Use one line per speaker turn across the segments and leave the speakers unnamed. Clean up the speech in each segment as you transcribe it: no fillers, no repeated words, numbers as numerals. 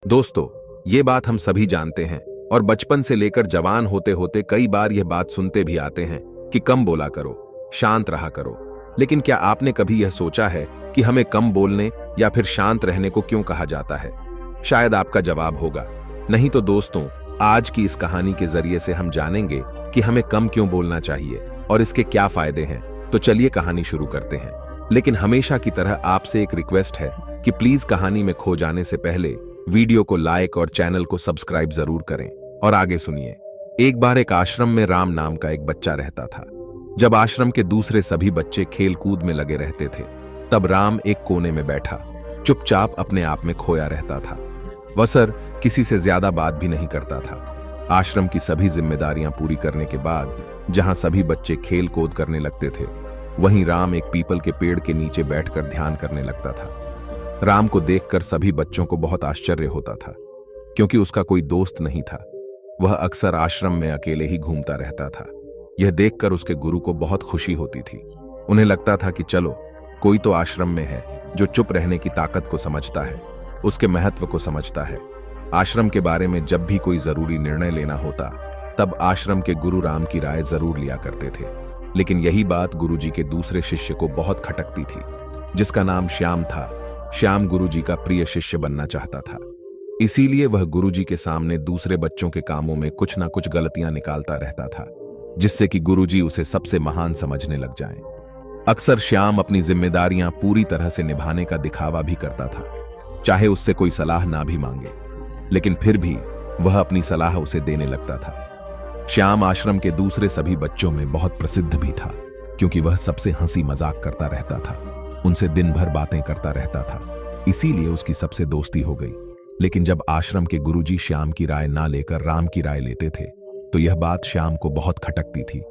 दोस्तों, ये बात हम सभी जानते हैं और बचपन से लेकर जवान होते होते कई बार यह बात सुनते भी आते हैं कि कम बोला करो, शांत रहा करो। लेकिन क्या आपने कभी यह सोचा है कि हमें कम बोलने या फिर शांत रहने को क्यों कहा जाता है? शायद आपका जवाब होगा नहीं। तो दोस्तों, आज की इस कहानी के जरिए से हम जानेंगे कि हमें कम क्यों बोलना चाहिए और इसके क्या फायदे हैं। तो चलिए कहानी शुरू करते हैं। लेकिन हमेशा की तरह आपसे एक रिक्वेस्ट है कि प्लीज कहानी में खो जाने से पहले वीडियो को लाइक और चैनल को सब्सक्राइब जरूर करें और आगे सुनिए। एक बार एक आश्रम में राम नाम का एक बच्चा रहता था। जब आश्रम के दूसरे सभी बच्चे खेल कूद में लगे रहते थे, तब राम एक कोने में बैठा चुपचाप अपने आप में खोया रहता था। वह सर किसी से ज्यादा बात भी नहीं करता था। आश्रम की सभी जिम्मेदारियां पूरी करने के बाद जहां सभी बच्चे खेल कूद करने लगते थे, वहीं राम एक पीपल के पेड़ के नीचे बैठकर ध्यान करने लगता था। राम को देखकर सभी बच्चों को बहुत आश्चर्य होता था, क्योंकि उसका कोई दोस्त नहीं था। वह अक्सर आश्रम में अकेले ही घूमता रहता था। यह देखकर उसके गुरु को बहुत खुशी होती थी। उन्हें लगता था कि चलो, कोई तो आश्रम में है जो चुप रहने की ताकत को समझता है, उसके महत्व को समझता है। आश्रम के बारे में जब भी कोई जरूरी निर्णय लेना होता, तब आश्रम के गुरु राम की राय जरूर लिया करते थे। लेकिन यही बात गुरुजी के दूसरे शिष्य को बहुत खटकती थी, जिसका नाम श्याम था। श्याम गुरुजी का प्रिय शिष्य बनना चाहता था, इसीलिए वह गुरुजी के सामने दूसरे बच्चों के कामों में कुछ ना कुछ गलतियां निकालता रहता था, जिससे कि गुरुजी उसे सबसे महान समझने लग जाएं। अक्सर श्याम अपनी जिम्मेदारियां पूरी तरह से निभाने का दिखावा भी करता था, चाहे उससे कोई सलाह ना भी मांगे, लेकिन फिर भी वह अपनी सलाह उसे देने लगता था। श्याम आश्रम के दूसरे सभी बच्चों में बहुत प्रसिद्ध भी था, क्योंकि वह सबसे हंसी मजाक करता रहता था, उनसे दिन भर बातें करता रहता था। इसीलिए उसकी सबसे दोस्ती हो गई। लेकिन जब आश्रम के गुरुजी श्याम की राय ना लेकर राम की राय लेते थे, तो यह बात श्याम को बहुत खटकती थी।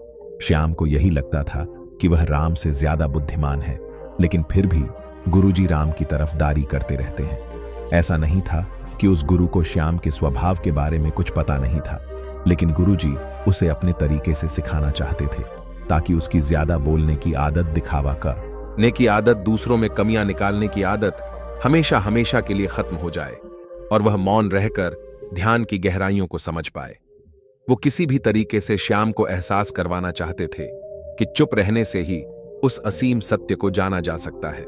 श्याम को यही लगता था कि वह राम से ज्यादा बुद्धिमान है, लेकिन फिर भी गुरुजी राम की तरफदारी करते रहते हैं। ऐसा नहीं था कि उस गुरु को श्याम के स्वभाव के बारे में कुछ पता नहीं था, लेकिन गुरुजी उसे अपने तरीके से सिखाना चाहते थे, ताकि उसकी ज्यादा बोलने की आदत, दिखावा करने की आदत, दूसरों में कमियां निकालने की आदत हमेशा हमेशा के लिए खत्म हो जाए और वह मौन रहकर ध्यान की गहराइयों को समझ पाए। वो किसी भी तरीके से श्याम को एहसास करवाना चाहते थे कि चुप रहने से ही उस असीम सत्य को जाना जा सकता है।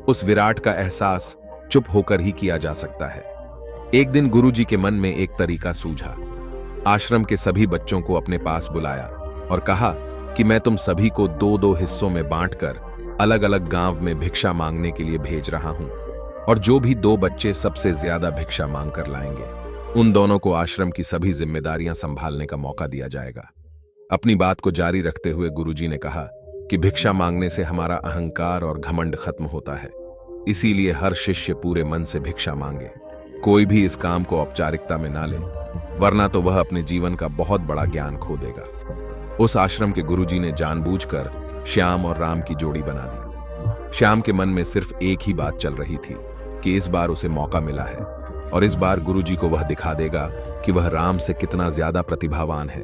उस विराट का एहसास चुप होकर ही किया जा सकता है। एक दिन गुरुजी के मन में एक तरीका सूझा। आश्रम के सभी बच्चों को अपने पास बुलाया और कहा कि मैं तुम सभी को दो दो हिस्सों में बांटकर अलग अलग गांव में भिक्षा मांगने के लिए भेज रहा हूं, और जो भी दो बच्चे सबसे ज्यादा भिक्षा मांग कर लाएंगे, उन दोनों को आश्रम की सभी जिम्मेदारियां संभालने का मौका दिया जाएगा। अपनी बात को जारी रखते हुए गुरुजी ने कहा कि भिक्षा मांगने से हमारा अहंकार और घमंड खत्म होता है, इसीलिए हर शिष्य पूरे मन से भिक्षा मांगे। कोई भी इस काम को औपचारिकता में ना ले, वरना तो वह अपने जीवन का बहुत बड़ा ज्ञान खो देगा। उस आश्रम के गुरुजी ने जानबूझकर श्याम और राम की जोड़ी बना दी। श्याम के मन में सिर्फ एक ही बात चल रही थी कि इस बार उसे मौका मिला है और इस बार गुरुजी को वह दिखा देगा कि वह राम से कितना ज्यादा प्रतिभावान है।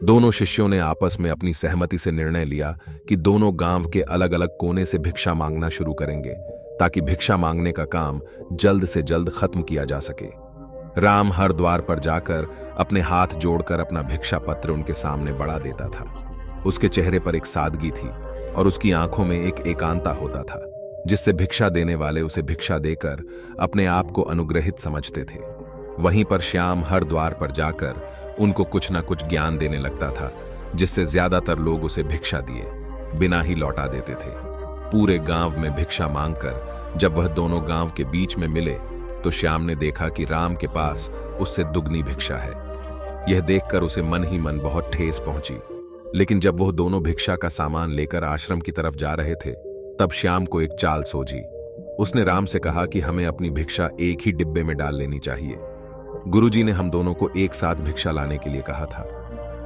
दोनों शिष्यों ने आपस में अपनी सहमति से निर्णय लिया कि दोनों गांव के अलग अलग कोने से भिक्षा मांगना शुरू करेंगे, ताकि भिक्षा मांगने का काम जल्द से जल्द खत्म किया जा सके। राम हर द्वार पर जाकर अपने हाथ जोड़कर अपना भिक्षा पत्र उनके सामने बढ़ा देता था। उसके चेहरे पर एक सादगी थी और उसकी आंखों में एक एकांता होता था, जिससे भिक्षा देने वाले उसे भिक्षा देकर अपने आप को अनुग्रहित समझते थे। वहीं पर श्याम हर द्वार पर जाकर उनको कुछ न कुछ ज्ञान देने लगता था, जिससे ज्यादातर लोग उसे भिक्षा दिए बिना ही लौटा देते थे। पूरे गांव में भिक्षा मांगकर जब वह दोनों गांव के बीच में मिले, तो श्याम ने देखा कि राम के पास उससे दुगनी भिक्षा है। यह देखकर उसे मन ही मन बहुत ठेस पहुंची। लेकिन जब वह दोनों भिक्षा का सामान लेकर आश्रम की तरफ जा रहे थे, तब श्याम को एक चाल सूझी। उसने राम से कहा कि हमें अपनी भिक्षा एक ही डिब्बे में डाल लेनी चाहिए। गुरुजी ने हम दोनों को एक साथ भिक्षा लाने के लिए कहा था।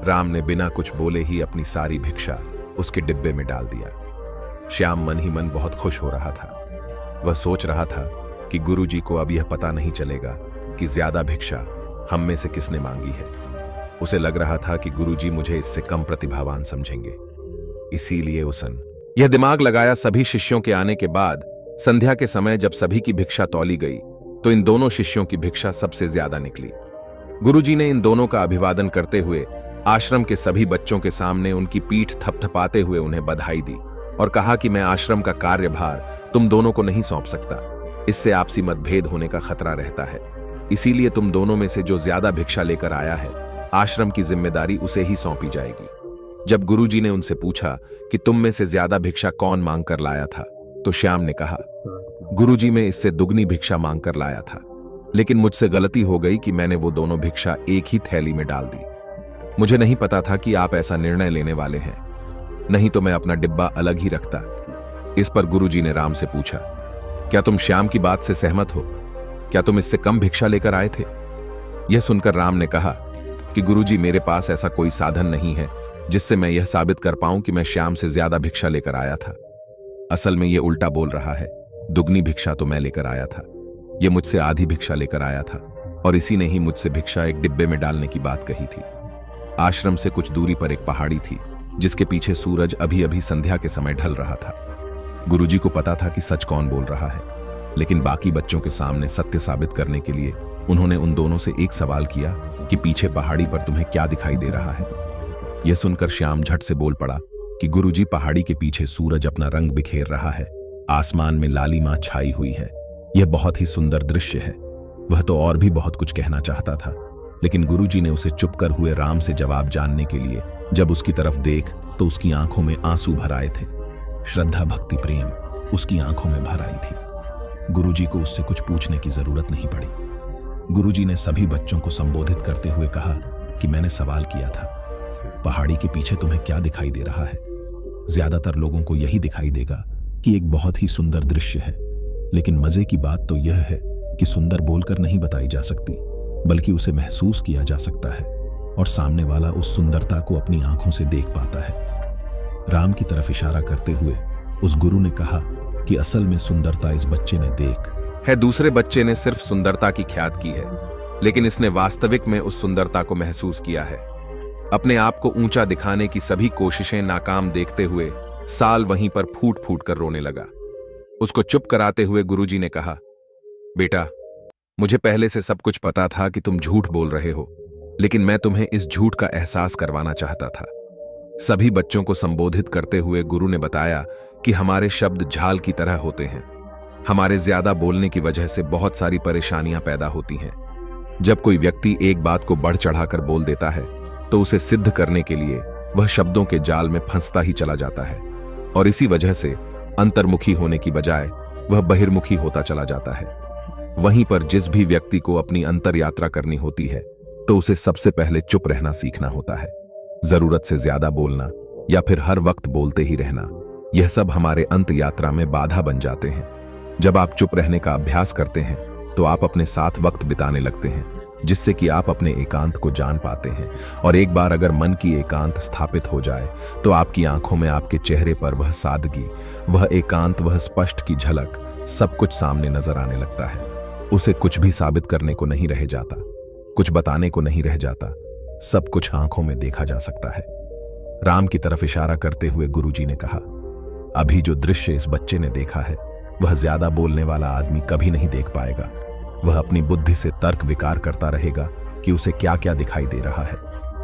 राम ने बिना कुछ बोले ही अपनी सारी भिक्षा उसके डिब्बे में डाल दिया। श्याम मन ही मन बहुत खुश हो रहा था। वह सोच रहा था कि गुरुजी को अब यह पता नहीं चलेगा कि ज्यादा भिक्षा हम में से किसने मांगी है। उसे लग रहा था कि गुरुजी मुझे इससे कम प्रतिभावान समझेंगे, इसीलिए उसने यह दिमाग लगाया। सभी शिष्यों के आने के बाद संध्या के समय जब सभी की भिक्षा तौली गई, तो इन दोनों शिष्यों की भिक्षा सबसे ज्यादा निकली। गुरुजी ने इन दोनों का अभिवादन करते हुए आश्रम के सभी बच्चों के सामने उनकी पीठ थपथपाते हुए उन्हें बधाई दी और कहा कि मैं आश्रम का कार्यभार तुम दोनों को नहीं सौंप सकता, इससे आपसी मतभेद होने का खतरा रहता है। इसीलिए तुम दोनों में से जो ज्यादा भिक्षा लेकर आया है, आश्रम की जिम्मेदारी उसे ही सौंपी जाएगी। जब गुरुजी ने उनसे पूछा कि तुम में से ज्यादा भिक्षा कौन मांग कर लाया था, तो श्याम ने कहा, गुरुजी मैं इससे दुगनी भिक्षा मांग कर लाया था, लेकिन मुझसे गलती हो गई कि मैंने वो दोनों भिक्षा एक ही थैली में डाल दी। मुझे नहीं पता था कि आप ऐसा निर्णय लेने वाले हैं, नहीं तो मैं अपना डिब्बा अलग ही रखता। इस पर गुरुजी ने राम से पूछा, क्या तुम श्याम की बात से सहमत हो? क्या तुम इससे कम भिक्षा लेकर आए थे? यह सुनकर राम ने कहा कि गुरुजी मेरे पास ऐसा कोई साधन नहीं है जिससे मैं यह साबित कर पाऊं कि मैं श्याम से ज्यादा भिक्षा लेकर आया था। असल में यह उल्टा बोल रहा है, दुगनी भिक्षा तो मैं लेकर आया था, यह मुझसे आधी भिक्षा लेकर आया था और इसी ने ही मुझसे भिक्षा एक डिब्बे में डालने की बात कही थी। आश्रम से कुछ दूरी पर एक पहाड़ी थी जिसके पीछे सूरज अभी अभी संध्या के समय ढल रहा था। गुरुजी को पता था कि सच कौन बोल रहा है, लेकिन बाकी बच्चों के सामने सत्य साबित करने के लिए उन्होंने उन दोनों से एक सवाल किया कि पीछे पहाड़ी पर तुम्हें क्या दिखाई दे रहा है। यह सुनकर श्याम झट से बोल पड़ा कि गुरुजी पहाड़ी के पीछे सूरज अपना रंग बिखेर रहा है, आसमान में लालिमा छाई हुई है, यह बहुत ही सुंदर दृश्य है। वह तो और भी बहुत कुछ कहना चाहता था, लेकिन गुरुजी ने उसे चुप कर हुए राम से जवाब जानने के लिए जब उसकी तरफ देख तो उसकी आंखों में आंसू भर आए थे। श्रद्धा भक्ति प्रेम उसकी आंखों में भर आई थी। गुरुजी को उससे कुछ पूछने की जरूरत नहीं पड़ी। गुरुजी ने सभी बच्चों को संबोधित करते हुए कहा कि मैंने सवाल किया था, पहाड़ी के पीछे तुम्हें क्या दिखाई दे रहा है? ज्यादातर लोगों को यही दिखाई देगा कि एक बहुत ही सुंदर दृश्य है, लेकिन मजे की बात तो यह है कि सुंदर बोलकर नहीं बताई जा सकती, बल्कि उसे महसूस किया जा सकता है और सामने वाला उस सुंदरता को अपनी आंखों से देख पाता है। राम की तरफ इशारा करते हुए उस गुरु ने कहा कि असल में सुंदरता इस बच्चे ने देख है, दूसरे बच्चे ने सिर्फ सुंदरता की ख्यात की है, लेकिन इसने वास्तविक में उस सुंदरता को महसूस किया है। अपने आप को ऊंचा दिखाने की सभी कोशिशें नाकाम देखते हुए साल वहीं पर फूट फूट कर रोने लगा। उसको चुप कराते हुए गुरुजी ने कहा, बेटा मुझे पहले से सब कुछ पता था कि तुम झूठ बोल रहे हो, लेकिन मैं तुम्हें इस झूठ का एहसास करवाना चाहता था। सभी बच्चों को संबोधित करते हुए गुरु ने बताया कि हमारे शब्द झाल की तरह होते हैं। हमारे ज्यादा बोलने की वजह से बहुत सारी परेशानियां पैदा होती हैं। जब कोई व्यक्ति एक बात को बढ़ चढ़ाकर बोल देता है तो उसे सिद्ध करने के लिए वह शब्दों के जाल में फंसता ही चला जाता है और इसी वजह से अंतर्मुखी होने की बजाय वह बहिर्मुखी होता चला जाता है। वहीं पर जिस भी व्यक्ति को अपनी अंतर यात्रा करनी होती है तो उसे सबसे पहले चुप रहना सीखना होता है। जरूरत से ज्यादा बोलना या फिर हर वक्त बोलते ही रहना, यह सब हमारे अंत यात्रा में बाधा बन जाते हैं। जब आप चुप रहने का अभ्यास करते हैं तो आप अपने साथ वक्त बिताने लगते हैं, जिससे कि आप अपने एकांत को जान पाते हैं। और एक बार अगर मन की एकांत स्थापित हो जाए तो आपकी आंखों में, आपके चेहरे पर वह सादगी, वह एकांत, वह स्पष्ट की झलक, सब कुछ सामने नजर आने लगता है। उसे कुछ भी साबित करने को नहीं रह जाता, कुछ बताने को नहीं रह जाता, सब कुछ आंखों में देखा जा सकता है। राम की तरफ इशारा करते हुए गुरुजी ने कहा, अभी जो दृश्य इस बच्चे ने देखा है वह ज्यादा बोलने वाला आदमी कभी नहीं देख पाएगा। वह अपनी बुद्धि से तर्क विकार करता रहेगा कि उसे क्या क्या दिखाई दे रहा है,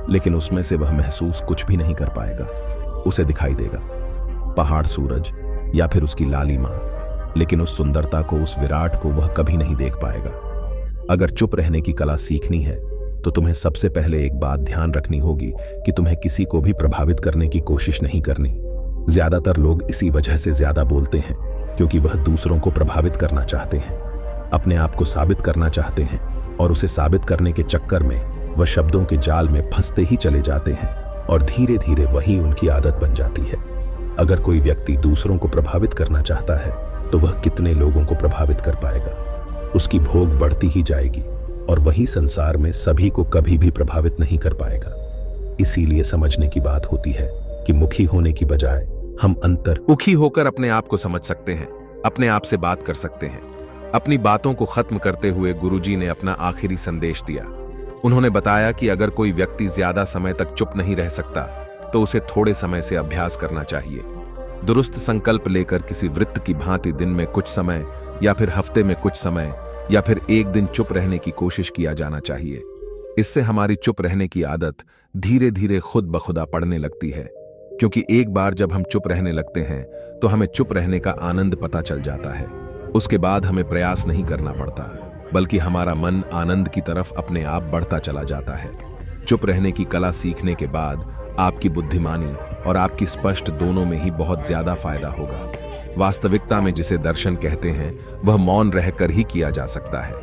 लेकिन उसमें से वह महसूस कुछ भी नहीं कर पाएगा। उसे दिखाई देगा पहाड़, सूरज या फिर उसकी लालिमा, लेकिन उस सुंदरता को, उस विराट को वह कभी नहीं देख पाएगा। अगर चुप रहने की कला सीखनी है तो तुम्हें सबसे पहले एक बात ध्यान रखनी होगी कि तुम्हें किसी को भी प्रभावित करने की कोशिश नहीं करनी। ज्यादातर लोग इसी वजह से ज्यादा बोलते हैं क्योंकि वह दूसरों को प्रभावित करना चाहते हैं, अपने आप को साबित करना चाहते हैं, और उसे साबित करने के चक्कर में वह शब्दों के जाल में फंसते ही चले जाते हैं और धीरे धीरे वही उनकी आदत बन जाती है। अगर कोई व्यक्ति दूसरों को प्रभावित करना चाहता है तो वह कितने लोगों को प्रभावित कर पाएगा? उसकी भोग बढ़ती ही जाएगी और वही संसार में सभी को कभी भी प्रभावित नहीं कर पाएगा। इसीलिए समझने की बात होती है कि मुखी होने की बजाय हम अंतर्मुखी होकर अपने आप को समझ सकते हैं, अपने आप से बात कर सकते हैं। अपनी बातों को खत्म करते हुए गुरुजी ने अपना आखिरी संदेश दिया। उन्होंने बताया कि अगर कोई व्यक्ति ज्यादा समय तक चुप नहीं रह सकता तो उसे थोड़े समय से अभ्यास करना चाहिए। दुरुस्त संकल्प लेकर किसी वृत्त की भांति दिन में कुछ समय या फिर हफ्ते में कुछ समय या फिर एक दिन चुप रहने की कोशिश किया जाना चाहिए। इससे हमारी चुप रहने की आदत धीरे धीरे खुद ब खुदा पड़ने लगती है, क्योंकि एक बार जब हम चुप रहने लगते हैं तो हमें चुप रहने का आनंद पता चल जाता है। उसके बाद हमें प्रयास नहीं करना पड़ता, बल्कि हमारा मन आनंद की तरफ अपने आप बढ़ता चला जाता है। चुप रहने की कला सीखने के बाद आपकी बुद्धिमानी और आपकी स्पष्ट दोनों में ही बहुत ज्यादा फायदा होगा। वास्तविकता में जिसे दर्शन कहते हैं वह मौन रहकर ही किया जा सकता है।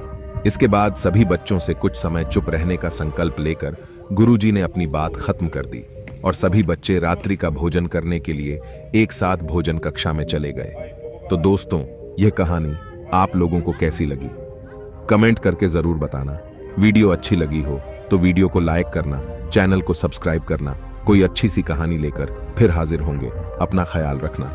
इसके बाद सभी बच्चों से कुछ समय चुप रहने का संकल्प लेकर गुरुजी ने अपनी बात खत्म कर दी और सभी बच्चे रात्रि का भोजन करने के लिए एक साथ भोजन कक्षा में चले गए। तो दोस्तों, यह कहानी आप लोगों को कैसी लगी कमेंट करके जरूर बताना। वीडियो अच्छी लगी हो तो वीडियो को लाइक करना, चैनल को सब्सक्राइब करना। कोई अच्छी सी कहानी लेकर फिर हाजिर होंगे। अपना ख्याल रखना।